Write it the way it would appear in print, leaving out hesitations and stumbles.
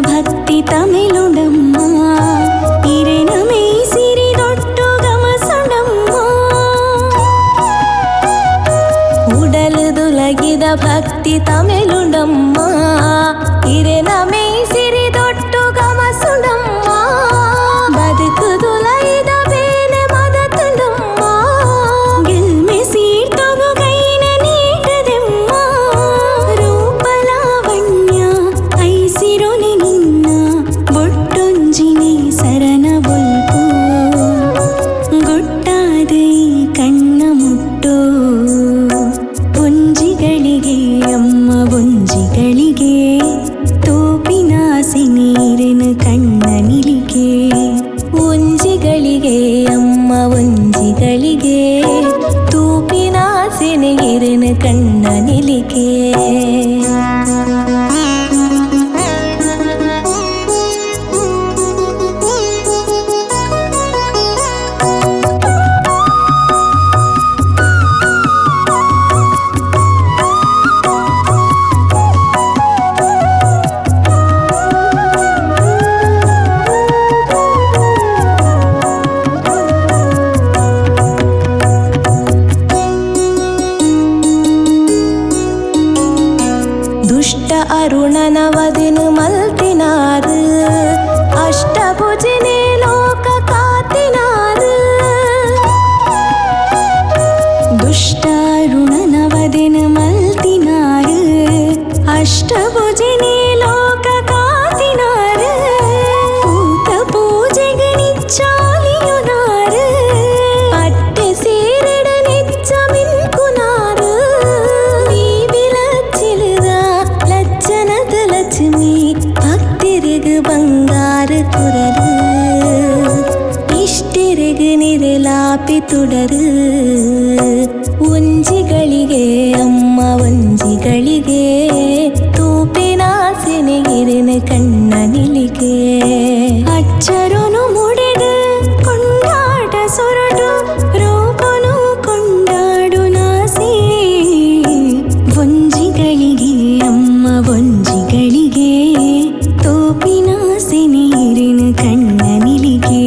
ಭಕ್ತಿ ತಮಿಳುಡಮ್ಮ ಇರೆನಮೇ ಸಿರಿದೊಟ್ಟು ಗಮಸುಡಮ್ಮ ಉಡಲುದುಲಗಿದ ಭಕ್ತಿ ತಮಿಳುಡಮ್ಮ ಇರೆನಮೇ ಸಿರಿದೊಟ್ಟು ಗಮಸುಡಮ್ಮ ಬದುಕುದುಲೈದ ಬೇನೆ ಮದತುಡಮ್ಮ ಗೆಲ್ಮೆ ಸೀರ್ತಗು ಗೈನ ನೀಟದೆಮ್ಮ ರೂಪಲಾವಣ್ಯ ಐಸಿರೊನೆ ನಿನ್ನ ಬೊಟ್ಟೊಂಜಿನೆ ಸರನ ಬೊಲ್ಪು ಗುಟ್ಟಾದೈ ಕಣ್ಣ ಮುಟ್ಟೋ ಒಂಜಿಗಳಿಗೆ ಅಮ್ಮ ಒಂಜಿಗಳಿಗೆ ತೋಪಿನಾಸೆ ನೀರಿನ ಕಣ್ಣ ನಿಲಿಗೆ ಒಂಜಿಗಳಿಗೆ ಅಮ್ಮ ಒಂಜಿಗಳಿಗೆ ತೂಪಿನಾಸೆ ನೀರಿನ ಕಣ್ಣ ನಿಲಿಗೆ ಅರುಣನವದಿನು ಮಲ್ತಿನಾರು ಅಷ್ಟಭುಜಿನೇ ಲೋಕ ಕಾತಿನಾರು ದುಷ್ಟ ಅರುಣನವದಿನು ಮಲ್ತಿನಾರು ಅಷ್ಟಭುಜಿನೇ ಲೋಕ ಕಾತಿನಾರು ಭೂತ ಪೂಜೆಗೆ ನಿಚ್ಚಾಲಿಯುನಾರು ಪಟ್ಟೆ ಸೇರಿಡ ನಿಚ್ಚ ಮಿನ್ಕುನಾರು ಭಕ್ತಿರಿಗು ಬಂಗಾರ ಕುರರು ಇಷ್ಟಿರಿಗು ನಿರಲಾಪಿ ತುಡರು ಒಂಜಿಗಳಿಗೆ ಅಮ್ಮ ಒಂಜಿಗಳಿಗೆ ತೂಪಿನಾಸೆ ನೀರಿನ ಕಣ್ಣ ನಿಲಿಗೆ ಅಚ್ಚರನು ಮುಡಿದು ಕೊಂಡಾಟ ಸೊರಟು ರೂಪನು ಕೊಂಡಾಡು ನಾಸೆ ಒಂಜಿಗಳಿಗೆ ಅಮ್ಮ ಒಂಜಿಗಳಿಗೆ ತೋಪಿನಾಸೆ ನೀರಿನ ಕಣ್ಣ ನಿಲಿಗೆ